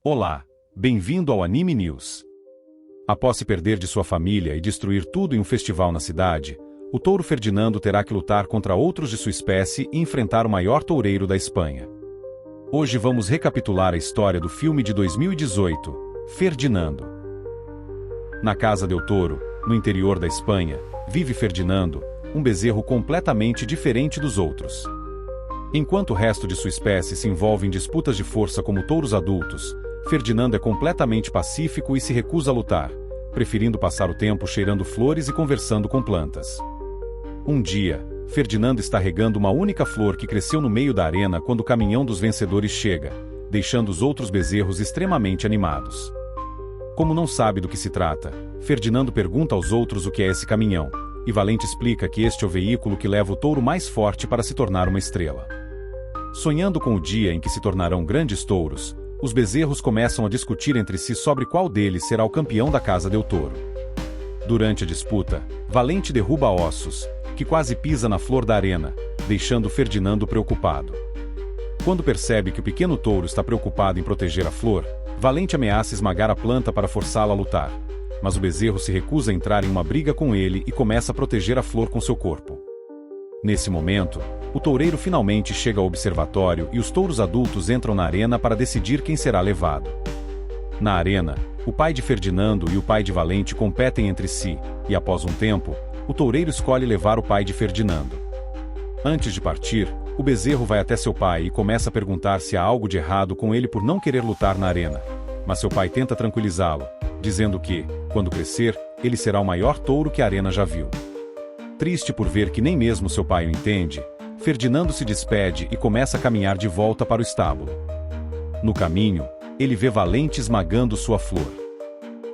Olá, bem-vindo ao Anime News. Após se perder de sua família e destruir tudo em um festival na cidade, o touro Ferdinando terá que lutar contra outros de sua espécie e enfrentar o maior toureiro da Espanha. Hoje vamos recapitular a história do filme de 2018, Ferdinando. Na Casa del Toro, no interior da Espanha, vive Ferdinando, um bezerro completamente diferente dos outros. Enquanto o resto de sua espécie se envolve em disputas de força como touros adultos, Ferdinando é completamente pacífico e se recusa a lutar, preferindo passar o tempo cheirando flores e conversando com plantas. Um dia, Ferdinando está regando uma única flor que cresceu no meio da arena quando o caminhão dos vencedores chega, deixando os outros bezerros extremamente animados. Como não sabe do que se trata, Ferdinando pergunta aos outros o que é esse caminhão, e Valente explica que este é o veículo que leva o touro mais forte para se tornar uma estrela. Sonhando com o dia em que se tornarão grandes touros, os bezerros começam a discutir entre si sobre qual deles será o campeão da Casa del Toro. Durante a disputa, Valente derruba Ossos, que quase pisa na flor da arena, deixando Ferdinando preocupado. Quando percebe que o pequeno touro está preocupado em proteger a flor, Valente ameaça esmagar a planta para forçá-la a lutar, mas o bezerro se recusa a entrar em uma briga com ele e começa a proteger a flor com seu corpo. Nesse momento, o toureiro finalmente chega ao observatório e os touros adultos entram na arena para decidir quem será levado. Na arena, o pai de Ferdinando e o pai de Valente competem entre si, e após um tempo, o toureiro escolhe levar o pai de Ferdinando. Antes de partir, o bezerro vai até seu pai e começa a perguntar se há algo de errado com ele por não querer lutar na arena, mas seu pai tenta tranquilizá-lo, dizendo que, quando crescer, ele será o maior touro que a arena já viu. Triste por ver que nem mesmo seu pai o entende, Ferdinando se despede e começa a caminhar de volta para o estábulo. No caminho, ele vê Valente esmagando sua flor.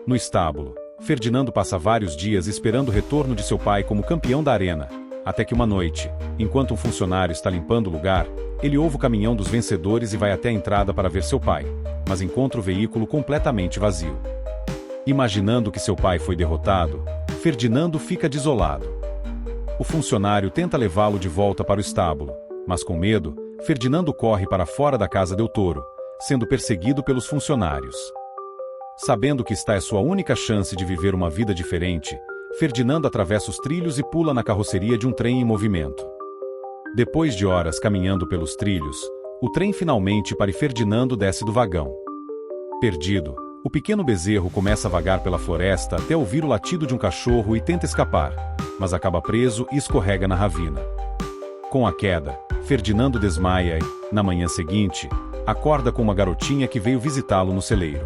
No estábulo, Ferdinando passa vários dias esperando o retorno de seu pai como campeão da arena, até que uma noite, enquanto um funcionário está limpando o lugar, ele ouve o caminhão dos vencedores e vai até a entrada para ver seu pai, mas encontra o veículo completamente vazio. Imaginando que seu pai foi derrotado, Ferdinando fica desolado. O funcionário tenta levá-lo de volta para o estábulo, mas com medo, Ferdinando corre para fora da Casa del Toro, sendo perseguido pelos funcionários. Sabendo que esta é sua única chance de viver uma vida diferente, Ferdinando atravessa os trilhos e pula na carroceria de um trem em movimento. Depois de horas caminhando pelos trilhos, o trem finalmente para e Ferdinando desce do vagão. Perdido, o pequeno bezerro começa a vagar pela floresta até ouvir o latido de um cachorro e tenta escapar, mas acaba preso e escorrega na ravina. Com a queda, Ferdinando desmaia e, na manhã seguinte, acorda com uma garotinha que veio visitá-lo no celeiro.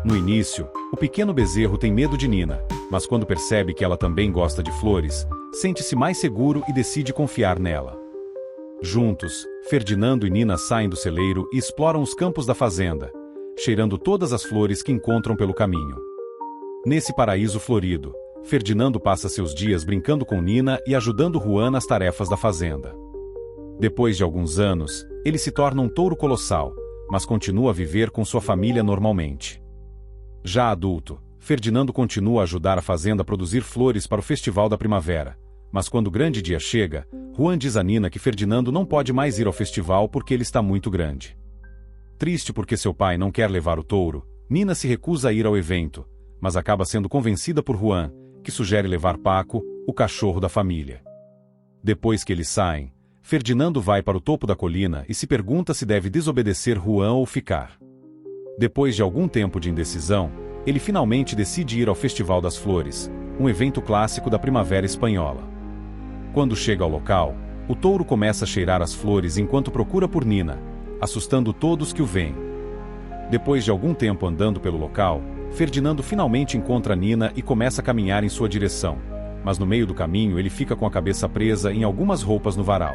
No início, o pequeno bezerro tem medo de Nina, mas quando percebe que ela também gosta de flores, sente-se mais seguro e decide confiar nela. Juntos, Ferdinando e Nina saem do celeiro e exploram os campos da fazenda, cheirando todas as flores que encontram pelo caminho. Nesse paraíso florido, Ferdinando passa seus dias brincando com Nina e ajudando Juan nas tarefas da fazenda. Depois de alguns anos, ele se torna um touro colossal, mas continua a viver com sua família normalmente. Já adulto, Ferdinando continua a ajudar a fazenda a produzir flores para o Festival da Primavera, mas quando o grande dia chega, Juan diz a Nina que Ferdinando não pode mais ir ao festival porque ele está muito grande. Triste porque seu pai não quer levar o touro, Nina se recusa a ir ao evento, mas acaba sendo convencida por Juan, que sugere levar Paco, o cachorro da família. Depois que eles saem, Ferdinando vai para o topo da colina e se pergunta se deve desobedecer Juan ou ficar. Depois de algum tempo de indecisão, ele finalmente decide ir ao Festival das Flores, um evento clássico da primavera espanhola. Quando chega ao local, o touro começa a cheirar as flores enquanto procura por Nina, assustando todos que o veem. Depois de algum tempo andando pelo local, Ferdinando finalmente encontra Nina e começa a caminhar em sua direção, mas no meio do caminho ele fica com a cabeça presa em algumas roupas no varal.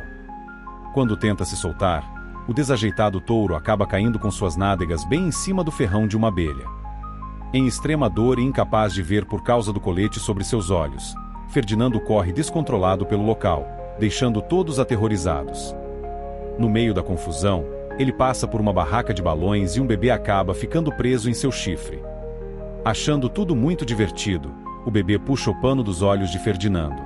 Quando tenta se soltar, o desajeitado touro acaba caindo com suas nádegas bem em cima do ferrão de uma abelha. Em extrema dor e incapaz de ver por causa do colete sobre seus olhos, Ferdinando corre descontrolado pelo local, deixando todos aterrorizados. No meio da confusão, ele passa por uma barraca de balões e um bebê acaba ficando preso em seu chifre. Achando tudo muito divertido, o bebê puxa o pano dos olhos de Ferdinando.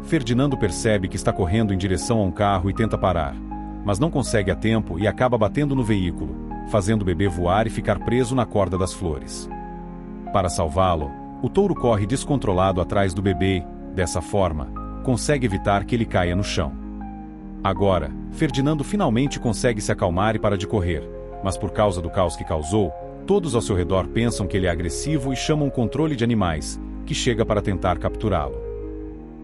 Ferdinando percebe que está correndo em direção a um carro e tenta parar, mas não consegue a tempo e acaba batendo no veículo, fazendo o bebê voar e ficar preso na corda das flores. Para salvá-lo, o touro corre descontrolado atrás do bebê e, dessa forma, consegue evitar que ele caia no chão. Agora, Ferdinando finalmente consegue se acalmar e para de correr, mas por causa do caos que causou, todos ao seu redor pensam que ele é agressivo e chamam o controle de animais, que chega para tentar capturá-lo.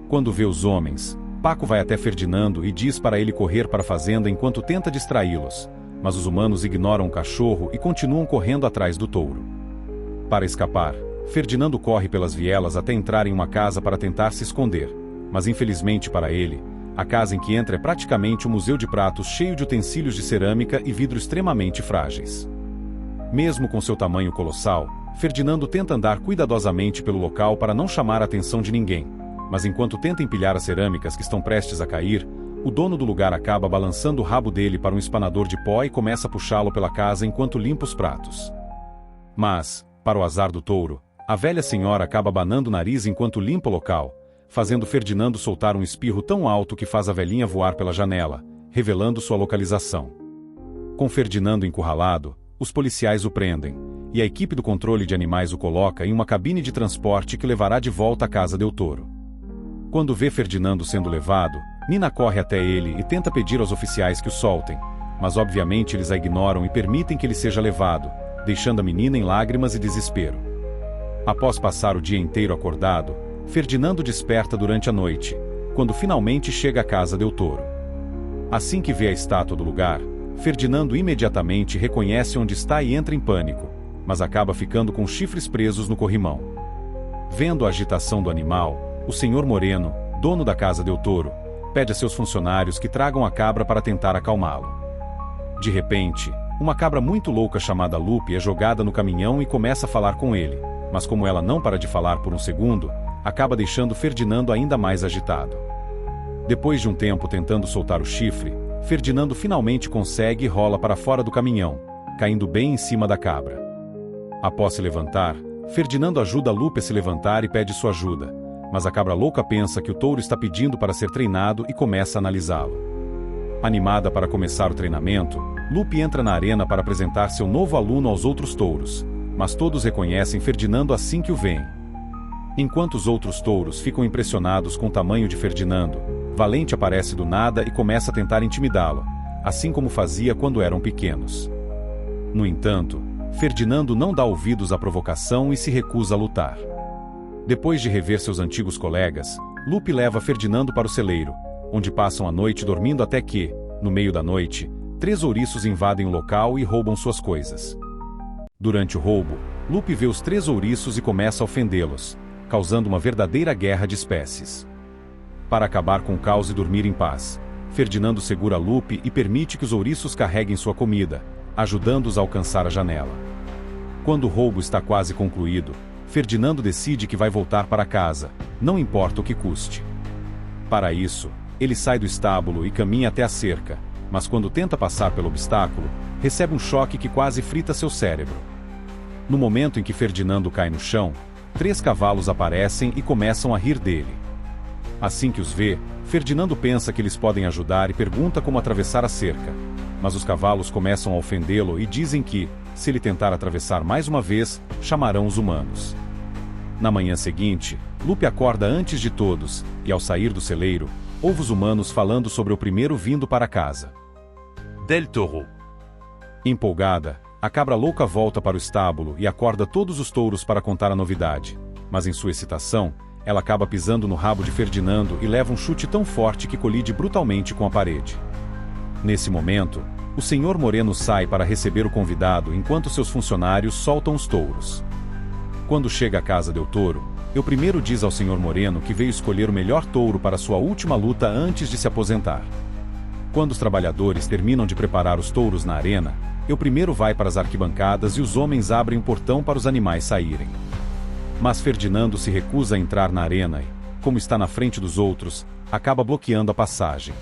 Quando vê os homens, Paco vai até Ferdinando e diz para ele correr para a fazenda enquanto tenta distraí-los, mas os humanos ignoram o cachorro e continuam correndo atrás do touro. Para escapar, Ferdinando corre pelas vielas até entrar em uma casa para tentar se esconder, mas infelizmente para ele, a casa em que entra é praticamente um museu de pratos cheio de utensílios de cerâmica e vidro extremamente frágeis. Mesmo com seu tamanho colossal, Ferdinando tenta andar cuidadosamente pelo local para não chamar a atenção de ninguém, mas enquanto tenta empilhar as cerâmicas que estão prestes a cair, o dono do lugar acaba balançando o rabo dele para um espanador de pó e começa a puxá-lo pela casa enquanto limpa os pratos. Mas, para o azar do touro, a velha senhora acaba abanando o nariz enquanto limpa o local, fazendo Ferdinando soltar um espirro tão alto que faz a velhinha voar pela janela, revelando sua localização. Com Ferdinando encurralado, os policiais o prendem, e a equipe do controle de animais o coloca em uma cabine de transporte que levará de volta à casa del Toro. Quando vê Ferdinando sendo levado, Nina corre até ele e tenta pedir aos oficiais que o soltem, mas obviamente eles a ignoram e permitem que ele seja levado, deixando a menina em lágrimas e desespero. Após passar o dia inteiro acordado, Ferdinando desperta durante a noite, quando finalmente chega à casa del Toro. Assim que vê a estátua do lugar, Ferdinando imediatamente reconhece onde está e entra em pânico, mas acaba ficando com os chifres presos no corrimão. Vendo a agitação do animal, o senhor Moreno, dono da casa del Toro, pede a seus funcionários que tragam a cabra para tentar acalmá-lo. De repente, uma cabra muito louca chamada Lupe é jogada no caminhão e começa a falar com ele, mas como ela não para de falar por um segundo, acaba deixando Ferdinando ainda mais agitado. Depois de um tempo tentando soltar o chifre, Ferdinando finalmente consegue e rola para fora do caminhão, caindo bem em cima da cabra. Após se levantar, Ferdinando ajuda a Lupe a se levantar e pede sua ajuda, mas a cabra louca pensa que o touro está pedindo para ser treinado e começa a analisá-lo. Animada para começar o treinamento, Lupe entra na arena para apresentar seu novo aluno aos outros touros, mas todos reconhecem Ferdinando assim que o veem. Enquanto os outros touros ficam impressionados com o tamanho de Ferdinando, Valente aparece do nada e começa a tentar intimidá-lo, assim como fazia quando eram pequenos. No entanto, Ferdinando não dá ouvidos à provocação e se recusa a lutar. Depois de rever seus antigos colegas, Lupe leva Ferdinando para o celeiro, onde passam a noite dormindo até que, no meio da noite, 3 ouriços invadem o local e roubam suas coisas. Durante o roubo, Lupe vê os 3 ouriços e começa a ofendê-los, causando uma verdadeira guerra de espécies. Para acabar com o caos e dormir em paz, Ferdinando segura Lupe e permite que os ouriços carreguem sua comida, ajudando-os a alcançar a janela. Quando o roubo está quase concluído, Ferdinando decide que vai voltar para casa, não importa o que custe. Para isso, ele sai do estábulo e caminha até a cerca, mas quando tenta passar pelo obstáculo, recebe um choque que quase frita seu cérebro. No momento em que Ferdinando cai no chão, 3 cavalos aparecem e começam a rir dele. Assim que os vê, Ferdinando pensa que eles podem ajudar e pergunta como atravessar a cerca, mas os cavalos começam a ofendê-lo e dizem que, se ele tentar atravessar mais uma vez, chamarão os humanos. Na manhã seguinte, Lupe acorda antes de todos, e ao sair do celeiro, ouve os humanos falando sobre o primeiro vindo para casa. Del Toro. Empolgada, a cabra louca volta para o estábulo e acorda todos os touros para contar a novidade, mas em sua excitação, ela acaba pisando no rabo de Ferdinando e leva um chute tão forte que colide brutalmente com a parede. Nesse momento, o senhor Moreno sai para receber o convidado enquanto seus funcionários soltam os touros. Quando chega à casa del Toro, eu primeiro diz ao senhor Moreno que veio escolher o melhor touro para sua última luta antes de se aposentar. Quando os trabalhadores terminam de preparar os touros na arena, eu primeiro vai para as arquibancadas e os homens abrem o portão para os animais saírem. Mas Ferdinando se recusa a entrar na arena e, como está na frente dos outros, acaba bloqueando a passagem.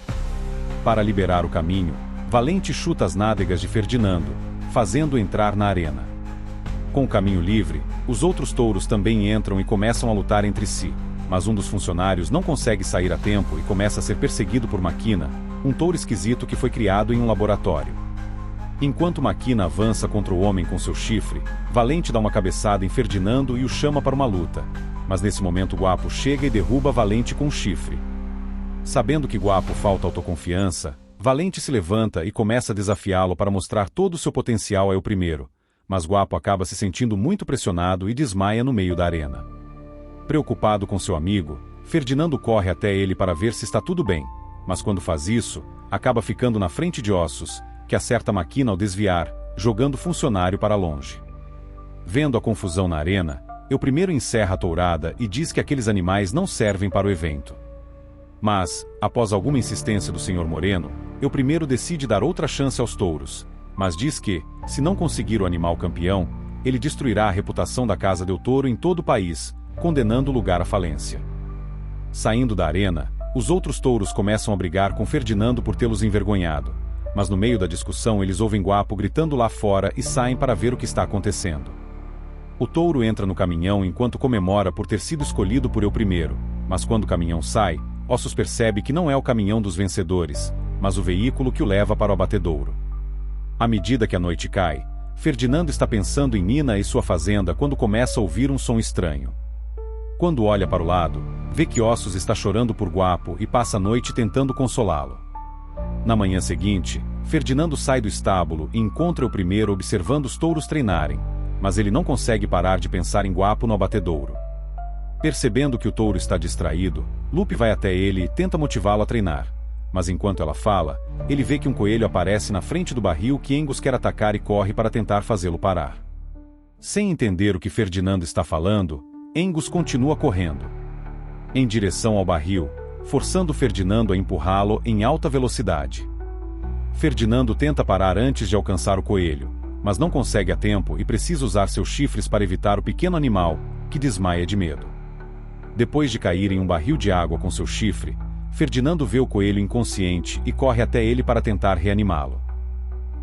Para liberar o caminho, Valente chuta as nádegas de Ferdinando, fazendo-o entrar na arena. Com o caminho livre, os outros touros também entram e começam a lutar entre si, mas um dos funcionários não consegue sair a tempo e começa a ser perseguido por Maquina, um touro esquisito que foi criado em um laboratório. Enquanto Maquina avança contra o homem com seu chifre, Valente dá uma cabeçada em Ferdinando e o chama para uma luta. Mas nesse momento Guapo chega e derruba Valente com o chifre. Sabendo que Guapo falta autoconfiança, Valente se levanta e começa a desafiá-lo para mostrar todo o seu potencial a El Primeiro, mas Guapo acaba se sentindo muito pressionado e desmaia no meio da arena. Preocupado com seu amigo, Ferdinando corre até ele para ver se está tudo bem, mas quando faz isso, acaba ficando na frente de Ossos, que acerta Maquina ao desviar, jogando o funcionário para longe. Vendo a confusão na arena, El Primeiro encerra a tourada e diz que aqueles animais não servem para o evento. Mas, após alguma insistência do Sr. Moreno, El Primeiro decide dar outra chance aos touros, mas diz que, se não conseguir o animal campeão, ele destruirá a reputação da Casa del Toro em todo o país, condenando o lugar à falência. Saindo da arena, os outros touros começam a brigar com Ferdinando por tê-los envergonhado, mas no meio da discussão eles ouvem Guapo gritando lá fora e saem para ver o que está acontecendo. O touro entra no caminhão enquanto comemora por ter sido escolhido por El Primeiro, mas quando o caminhão sai, Ossos percebe que não é o caminhão dos vencedores, mas o veículo que o leva para o abatedouro. À medida que a noite cai, Ferdinando está pensando em Nina e sua fazenda quando começa a ouvir um som estranho. Quando olha para o lado, vê que Ossos está chorando por Guapo e passa a noite tentando consolá-lo. Na manhã seguinte, Ferdinando sai do estábulo e encontra El Primeiro observando os touros treinarem, mas ele não consegue parar de pensar em Guapo no abatedouro. Percebendo que o touro está distraído, Lupe vai até ele e tenta motivá-lo a treinar, mas enquanto ela fala, ele vê que um coelho aparece na frente do barril que Angus quer atacar e corre para tentar fazê-lo parar. Sem entender o que Ferdinando está falando, Angus continua correndo em direção ao barril, forçando Ferdinando a empurrá-lo em alta velocidade. Ferdinando tenta parar antes de alcançar o coelho, mas não consegue a tempo e precisa usar seus chifres para evitar o pequeno animal, que desmaia de medo. Depois de cair em um barril de água com seu chifre, Ferdinando vê o coelho inconsciente e corre até ele para tentar reanimá-lo.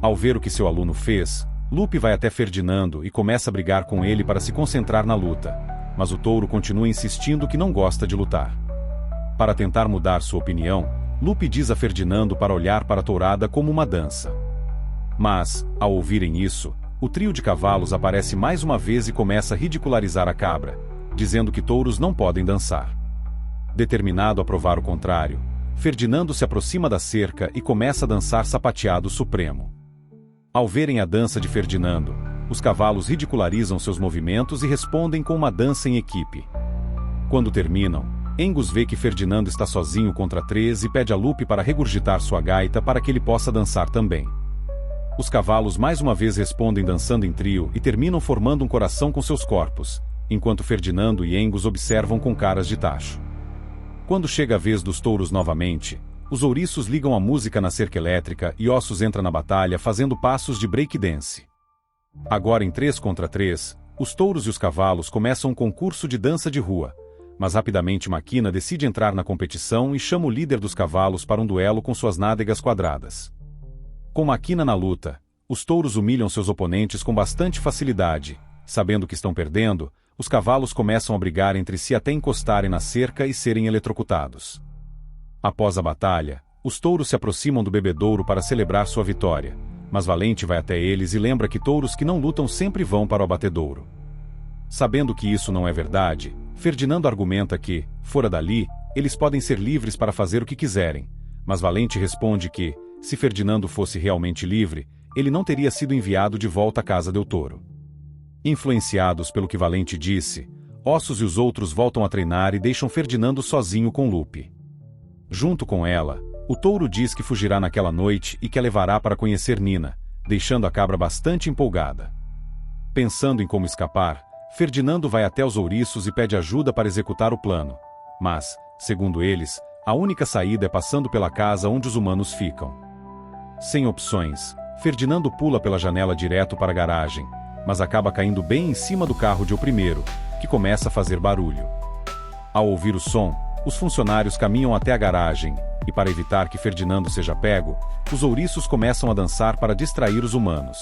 Ao ver o que seu aluno fez, Lupe vai até Ferdinando e começa a brigar com ele para se concentrar na luta, mas o touro continua insistindo que não gosta de lutar. Para tentar mudar sua opinião, Lupe diz a Ferdinando para olhar para a tourada como uma dança. Mas, ao ouvirem isso, o trio de cavalos aparece mais uma vez e começa a ridicularizar a cabra, dizendo que touros não podem dançar. Determinado a provar o contrário, Ferdinando se aproxima da cerca e começa a dançar sapateado supremo. Ao verem a dança de Ferdinando, os cavalos ridicularizam seus movimentos e respondem com uma dança em equipe. Quando terminam, Angus vê que Ferdinando está sozinho contra 3 e pede a Lupe para regurgitar sua gaita para que ele possa dançar também. Os cavalos mais uma vez respondem dançando em trio e terminam formando um coração com seus corpos, enquanto Ferdinando e Angus observam com caras de tacho. Quando chega a vez dos touros novamente, os ouriços ligam a música na cerca elétrica e Ossos entra na batalha fazendo passos de breakdance. Agora em 3 contra 3, os touros e os cavalos começam um concurso de dança de rua, mas rapidamente Maquina decide entrar na competição e chama o líder dos cavalos para um duelo com suas nádegas quadradas. Com Maquina na luta, os touros humilham seus oponentes com bastante facilidade. Sabendo que estão perdendo, os cavalos começam a brigar entre si até encostarem na cerca e serem eletrocutados. Após a batalha, os touros se aproximam do bebedouro para celebrar sua vitória, mas Valente vai até eles e lembra que touros que não lutam sempre vão para o abatedouro. Sabendo que isso não é verdade, Ferdinando argumenta que, fora dali, eles podem ser livres para fazer o que quiserem, mas Valente responde que, se Ferdinando fosse realmente livre, ele não teria sido enviado de volta à Casa del Toro. Influenciados pelo que Valente disse, Ossos e os outros voltam a treinar e deixam Ferdinando sozinho com Lupe. Junto com ela, o touro diz que fugirá naquela noite e que a levará para conhecer Nina, deixando a cabra bastante empolgada. Pensando em como escapar, Ferdinando vai até os ouriços e pede ajuda para executar o plano. Mas, segundo eles, a única saída é passando pela casa onde os humanos ficam. Sem opções, Ferdinando pula pela janela direto para a garagem, mas acaba caindo bem em cima do carro de El Primeiro, que começa a fazer barulho. Ao ouvir o som, os funcionários caminham até a garagem, e para evitar que Ferdinando seja pego, os ouriços começam a dançar para distrair os humanos.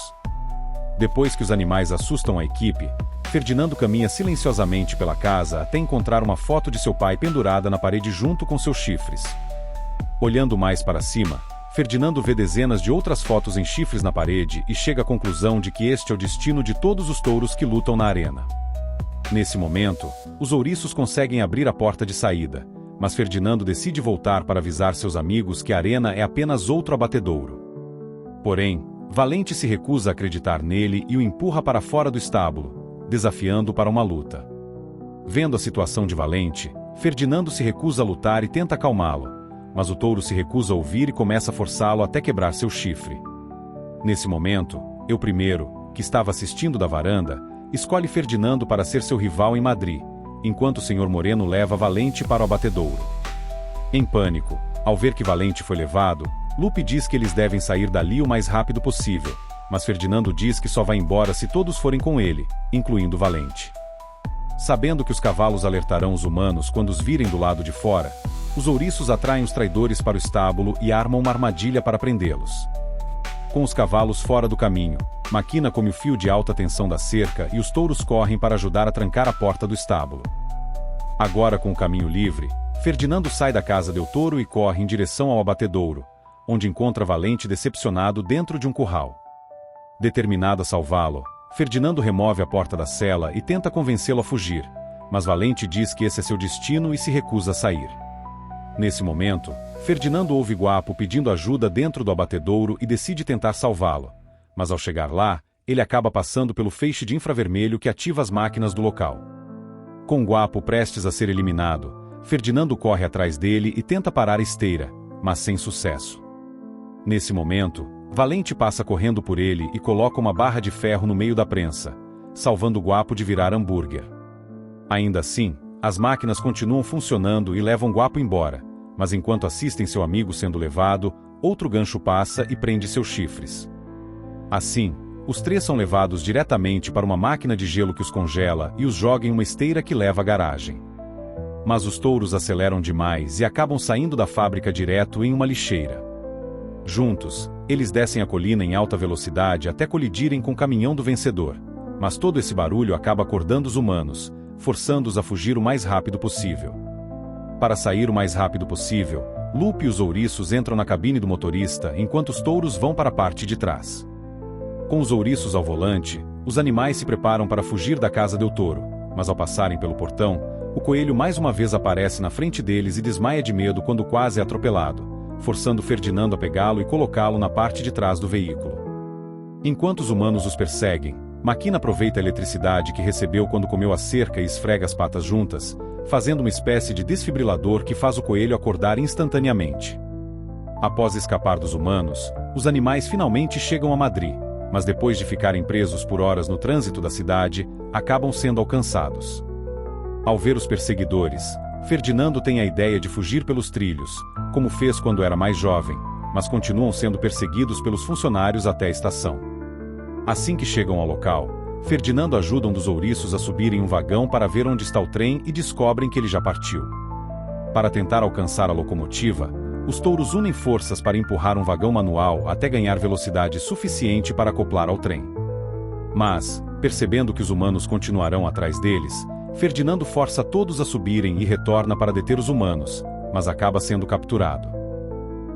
Depois que os animais assustam a equipe, Ferdinando caminha silenciosamente pela casa até encontrar uma foto de seu pai pendurada na parede junto com seus chifres. Olhando mais para cima, Ferdinando vê dezenas de outras fotos em chifres na parede e chega à conclusão de que este é o destino de todos os touros que lutam na arena. Nesse momento, os ouriços conseguem abrir a porta de saída, mas Ferdinando decide voltar para avisar seus amigos que a arena é apenas outro abatedouro. Porém, Valente se recusa a acreditar nele e o empurra para fora do estábulo, desafiando para uma luta. Vendo a situação de Valente, Ferdinando se recusa a lutar e tenta acalmá-lo, mas o touro se recusa a ouvir e começa a forçá-lo até quebrar seu chifre. Nesse momento, eu primeiro, que estava assistindo da varanda, escolhe Ferdinando para ser seu rival em Madrid, enquanto o Senhor Moreno leva Valente para o abatedouro. Em pânico, ao ver que Valente foi levado, Lupe diz que eles devem sair dali o mais rápido possível, mas Ferdinando diz que só vai embora se todos forem com ele, incluindo Valente. Sabendo que os cavalos alertarão os humanos quando os virem do lado de fora, os ouriços atraem os traidores para o estábulo e armam uma armadilha para prendê-los. Com os cavalos fora do caminho, Maquina come o fio de alta tensão da cerca e os touros correm para ajudar a trancar a porta do estábulo. Agora com o caminho livre, Ferdinando sai da casa del Toro e corre em direção ao abatedouro, onde encontra Valente decepcionado dentro de um curral. Determinado a salvá-lo, Ferdinando remove a porta da cela e tenta convencê-lo a fugir, mas Valente diz que esse é seu destino e se recusa a sair. Nesse momento, Ferdinando ouve Guapo pedindo ajuda dentro do abatedouro e decide tentar salvá-lo, mas ao chegar lá, ele acaba passando pelo feixe de infravermelho que ativa as máquinas do local. Com Guapo prestes a ser eliminado, Ferdinando corre atrás dele e tenta parar a esteira, mas sem sucesso. Nesse momento, Valente passa correndo por ele e coloca uma barra de ferro no meio da prensa, salvando Guapo de virar hambúrguer. Ainda assim, as máquinas continuam funcionando e levam Guapo embora, mas enquanto assistem seu amigo sendo levado, outro gancho passa e prende seus chifres. Assim, os três são levados diretamente para uma máquina de gelo que os congela e os joga em uma esteira que leva à garagem. Mas os touros aceleram demais e acabam saindo da fábrica direto em uma lixeira. Juntos, eles descem a colina em alta velocidade até colidirem com o caminhão do vencedor, mas todo esse barulho acaba acordando os humanos, forçando-os a fugir o mais rápido possível. Para sair o mais rápido possível, Lupe e os ouriços entram na cabine do motorista enquanto os touros vão para a parte de trás. Com os ouriços ao volante, os animais se preparam para fugir da casa del Toro, mas ao passarem pelo portão, o coelho mais uma vez aparece na frente deles e desmaia de medo quando quase é atropelado, forçando Ferdinando a pegá-lo e colocá-lo na parte de trás do veículo. Enquanto os humanos os perseguem, Maquina aproveita a eletricidade que recebeu quando comeu a cerca e esfrega as patas juntas, fazendo uma espécie de desfibrilador que faz o coelho acordar instantaneamente. Após escapar dos humanos, os animais finalmente chegam a Madrid, mas depois de ficarem presos por horas no trânsito da cidade, acabam sendo alcançados. Ao ver os perseguidores, Ferdinando tem a ideia de fugir pelos trilhos, como fez quando era mais jovem, mas continuam sendo perseguidos pelos funcionários até a estação. Assim que chegam ao local, Ferdinando ajuda um dos ouriços a subir em um vagão para ver onde está o trem e descobrem que ele já partiu. Para tentar alcançar a locomotiva, os touros unem forças para empurrar um vagão manual até ganhar velocidade suficiente para acoplar ao trem. Mas, percebendo que os humanos continuarão atrás deles, Ferdinando força todos a subirem e retorna para deter os humanos, mas acaba sendo capturado.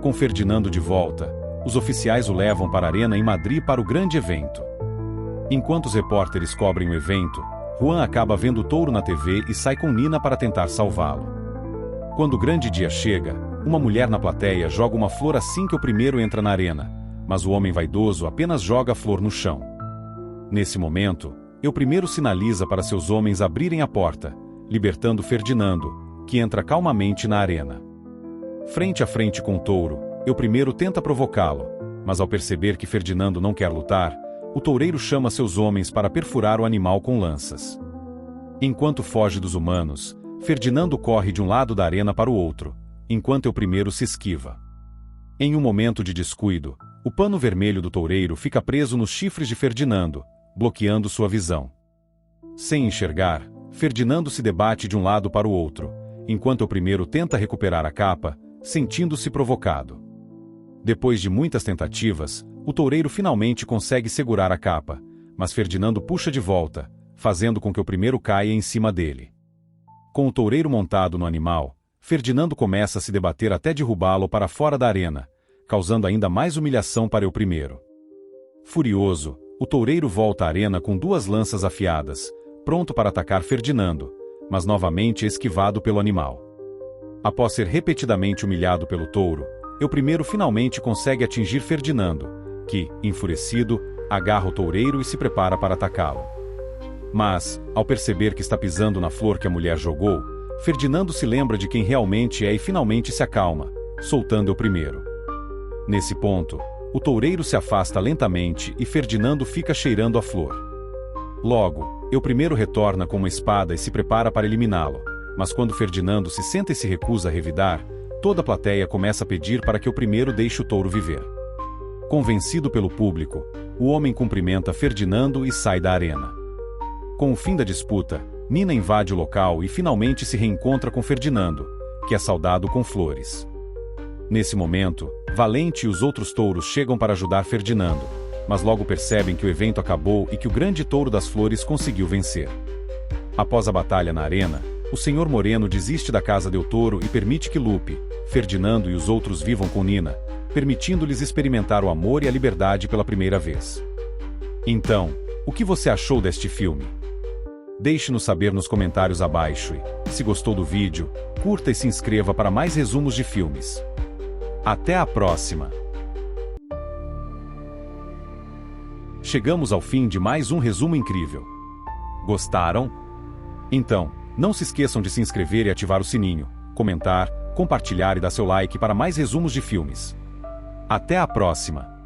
Com Ferdinando de volta, os oficiais o levam para a arena em Madrid para o grande evento. Enquanto os repórteres cobrem o evento, Juan acaba vendo o touro na TV e sai com Nina para tentar salvá-lo. Quando o grande dia chega, uma mulher na plateia joga uma flor assim que o primeiro entra na arena, mas o homem vaidoso apenas joga a flor no chão. Nesse momento, Eu primeiro sinaliza para seus homens abrirem a porta, libertando Ferdinando, que entra calmamente na arena. Frente a frente com o touro, Eu primeiro tenta provocá-lo, mas ao perceber que Ferdinando não quer lutar, o toureiro chama seus homens para perfurar o animal com lanças. Enquanto foge dos humanos, Ferdinando corre de um lado da arena para o outro, enquanto Eu primeiro se esquiva. Em um momento de descuido, o pano vermelho do toureiro fica preso nos chifres de Ferdinando, bloqueando sua visão. Sem enxergar, Ferdinando se debate de um lado para o outro, enquanto Eu primeiro tenta recuperar a capa, sentindo-se provocado. Depois de muitas tentativas, o toureiro finalmente consegue segurar a capa, mas Ferdinando puxa de volta, fazendo com que Eu primeiro caia em cima dele. Com o toureiro montado no animal, Ferdinando começa a se debater até derrubá-lo para fora da arena, causando ainda mais humilhação para eu primeiro. Furioso, o toureiro volta à arena com 2 lanças afiadas, pronto para atacar Ferdinando, mas novamente esquivado pelo animal. Após ser repetidamente humilhado pelo touro, eu primeiro finalmente consegue atingir Ferdinando, que, enfurecido, agarra o toureiro e se prepara para atacá-lo. Mas, ao perceber que está pisando na flor que a mulher jogou, Ferdinando se lembra de quem realmente é e finalmente se acalma, soltando eu primeiro. Nesse ponto, o toureiro se afasta lentamente e Ferdinando fica cheirando a flor. Logo, eu primeiro retorna com uma espada e se prepara para eliminá-lo, mas quando Ferdinando se senta e se recusa a revidar, toda a plateia começa a pedir para que eu primeiro deixe o touro viver. Convencido pelo público, o homem cumprimenta Ferdinando e sai da arena. Com o fim da disputa, Nina invade o local e finalmente se reencontra com Ferdinando, que é saudado com flores. Nesse momento, Valente e os outros touros chegam para ajudar Ferdinando, mas logo percebem que o evento acabou e que o grande touro das flores conseguiu vencer. Após a batalha na arena, o Senhor Moreno desiste da casa del Toro e permite que Lupe, Ferdinando e os outros vivam com Nina, permitindo-lhes experimentar o amor e a liberdade pela primeira vez. Então, o que você achou deste filme? Deixe-nos saber nos comentários abaixo e, se gostou do vídeo, curta e se inscreva para mais resumos de filmes. Até a próxima! Chegamos ao fim de mais um resumo incrível. Gostaram? Então, não se esqueçam de se inscrever e ativar o sininho, comentar, compartilhar e dar seu like para mais resumos de filmes. Até a próxima!